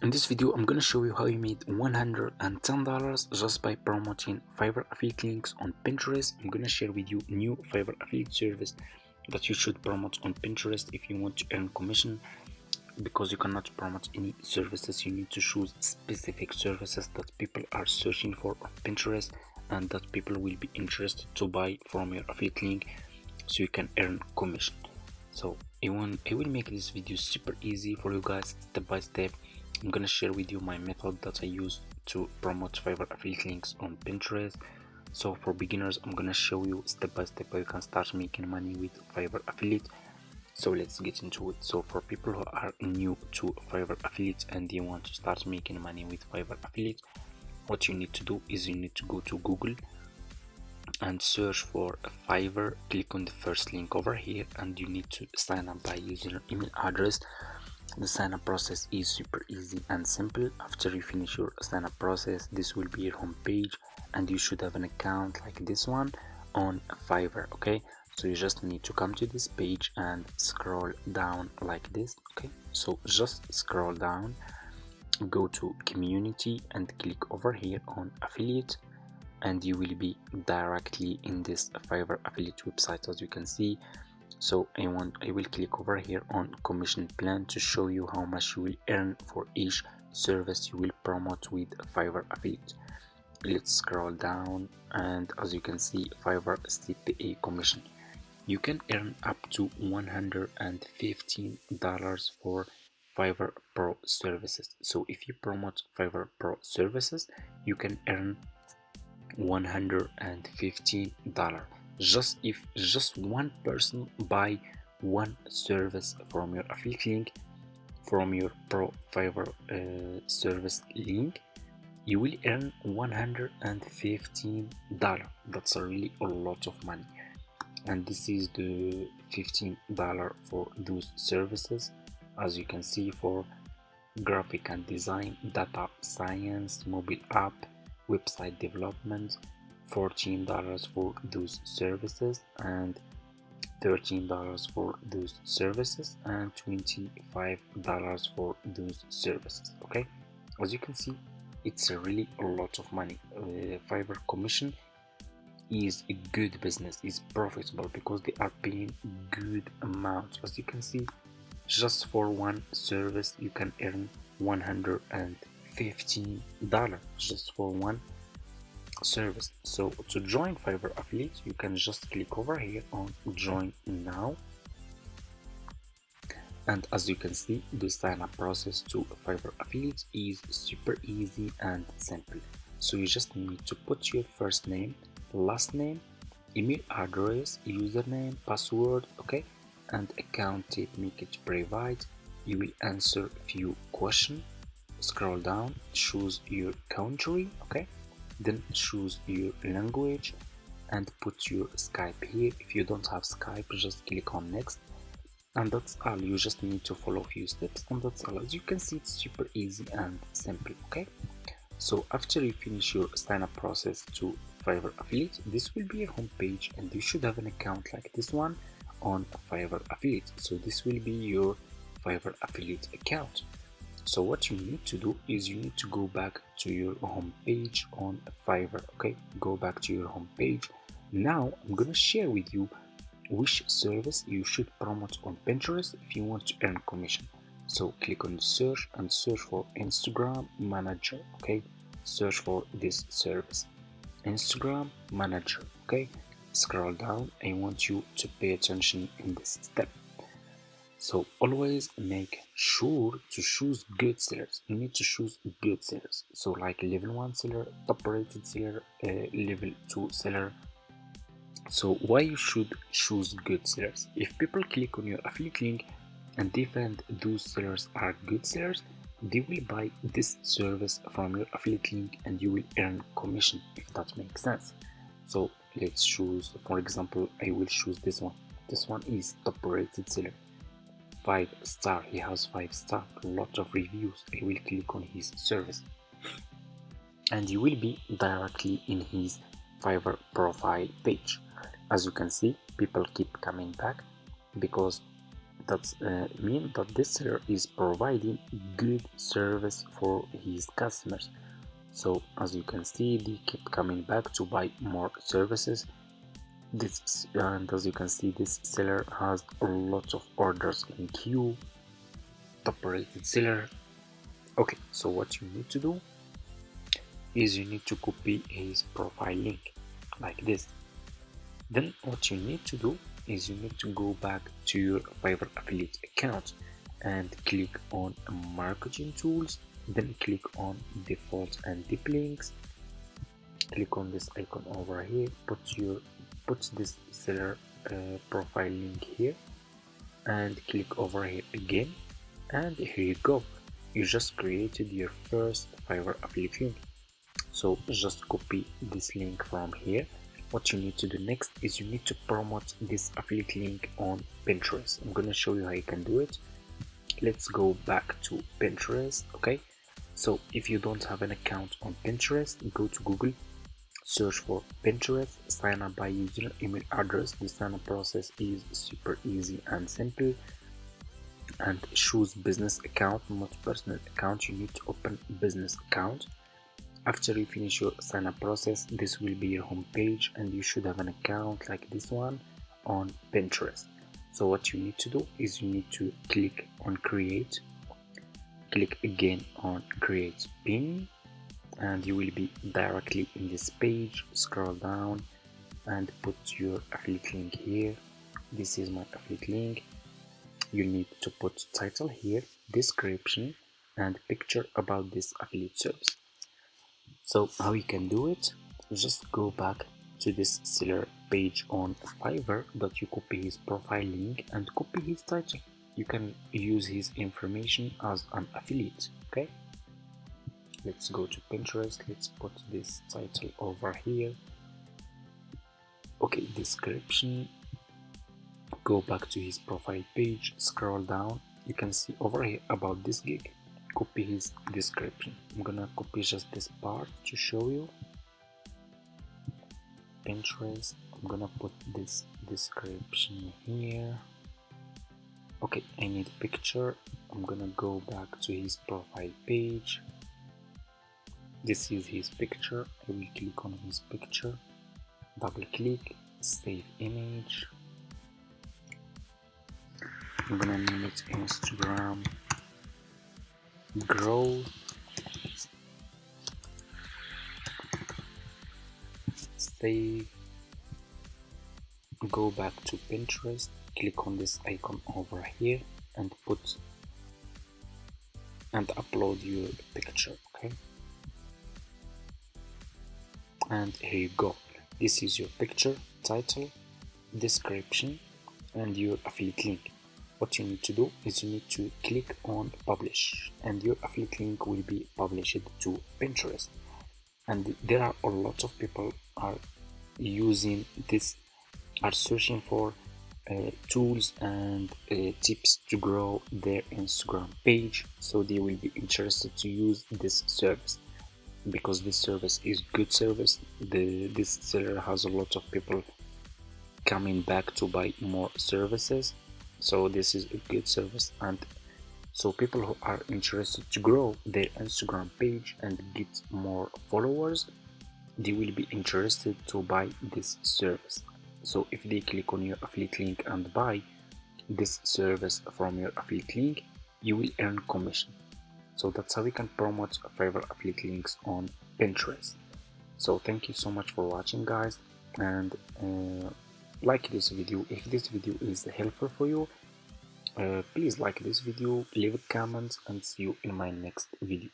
In this video, I'm gonna show you how you made $110 just by promoting Fiverr affiliate links on Pinterest. I'm gonna share with you new Fiverr affiliate service that you should promote on Pinterest if you want to earn commission, because you cannot promote any services. You need to choose specific services that people are searching for on Pinterest and that people will be interested to buy from your affiliate link, so you can earn commission. So I will make this video super easy for you guys, step by step. I'm gonna share with you my method that I use to promote Fiverr affiliate links on Pinterest. So for beginners, I'm gonna show you step by step how you can start making money with Fiverr affiliate. So let's get into it. So for people who are new to Fiverr affiliate and they want to start making money with Fiverr affiliate, what you need to do is you need to go to Google and search for Fiverr. Click on the first link over here and you need to sign up by using your email address. The sign up process is super easy and simple. After you finish your sign up process, this will be your home page and you should have an account like this one on Fiverr. Okay, so you just need to come to this page and scroll down like this. Okay, so just scroll down, go to community and click over here on affiliate, and you will be directly in this Fiverr affiliate website, as you can see. So I will click over here on commission plan to show you how much you will earn for each service you will promote with Fiverr affiliate. Let's scroll down, and as you can see, Fiverr CPA commission. You can earn up to $115 for Fiverr Pro services. So if you promote Fiverr Pro services, you can earn $115 if just one person buy one service from your affiliate link, from your Pro Fiverr service link. You will earn $115. That's really a lot of money, and this is the $15 for those services, as you can see, for graphic and design, data science, mobile app, website development. $14 for those services, and $13 for those services, and $25 for those services. Okay, as you can see, it's really a lot of money. Fiverr commission is a good business, is profitable, because they are paying good amount. As you can see, just for one service you can earn $115 just for one service. So to join Fiverr affiliate, you can just click over here on join now, and as you can see, the sign up process to Fiverr affiliate is super easy and simple. So you just need to put your first name, last name, email address, username, password, okay, and account type, make it private. You will answer a few questions, scroll down, choose your country, okay, then choose your language and put your Skype here. If you don't have Skype, just click on next, and that's all. You just need to follow a few steps, and that's all. As you can see, it's super easy and simple. Okay, so after you finish your sign up process to Fiverr affiliate, this will be your home page and you should have an account like this one on Fiverr affiliate. So this will be your Fiverr affiliate account. So what you need to do is you need to go back to your home page on Fiverr. Okay, go back to your home page. Now I'm gonna share with you which service you should promote on Pinterest if you want to earn commission. So click on search and search for Instagram manager. Okay, search for this service, Instagram manager. Okay, scroll down. I want you to pay attention in this step. So always make sure to choose good sellers. You need to choose good sellers. So like level 1 seller, top rated seller, level 2 seller. So why you should choose good sellers? If people click on your affiliate link and they find those sellers are good sellers, they will buy this service from your affiliate link and you will earn commission, if that makes sense. So let's choose, for example, I will choose this one. This one is top rated seller, 5 star. He has 5 star, a lot of reviews. I will click on his service and you will be directly in his Fiverr profile page. As you can see, people keep coming back because That's mean that this seller is providing good service for his customers. So as you can see, they keep coming back to buy more services. This and as you can see, this seller has a lot of orders in queue. Top rated seller. Okay, so what you need to do is you need to copy his profile link like this. Then what you need to do is you need to go back to your Fiverr affiliate account and click on marketing tools, then click on default and deep links. Click on this icon over here, put this seller profile link here and click over here again, and here you go, you just created your first Fiverr affiliate link. So just copy this link from here. What you need to do next is you need to promote this affiliate link on Pinterest. I'm gonna show you how you can do it. Let's go back to Pinterest. Okay, so if you don't have an account on Pinterest, go to Google, search for Pinterest, sign up by using your email address. The sign up process is super easy and simple, and choose business account, not personal account. You need to open business account. After you finish your sign up process, this will be your home page and you should have an account like this one on Pinterest. So what you need to do is you need to click on create, click again on create pin, and you will be directly in this page. Scroll down and put your affiliate link here. This is my affiliate link. You need to put title here, description, and picture about this affiliate service. So how you can do it, just go back to this seller page on Fiverr, that you copy his profile link and copy his title. You can use his information as an affiliate. Okay, let's go to Pinterest, let's put this title over here. Okay, description, go back to his profile page, scroll down, you can see over here about this gig, copy his description. I'm gonna copy just this part to show you. Pinterest, I'm gonna put this description here. Okay, I need a picture. I'm gonna go back to his profile page. This is his picture. I will click on his picture, double click, save image. I'm gonna name it Instagram grow, save, go back to Pinterest, click on this icon over here and upload your picture. Okay, and here you go, this is your picture, title, description, and your affiliate link. What you need to do is you need to click on publish and your affiliate link will be published to Pinterest. And there are a lot of people are using this, are searching for tools and tips to grow their Instagram page, so they will be interested to use this service because this service is good service. This seller has a lot of people coming back to buy more services, so this is a good service. And so people who are interested to grow their Instagram page and get more followers, they will be interested to buy this service. So if they click on your affiliate link and buy this service from your affiliate link, you will earn commission. So that's how we can promote Fiverr affiliate links on Pinterest. So thank you so much for watching, guys, and like this video. If this video is helpful for you, please like this video, leave a comment, and see you in my next video.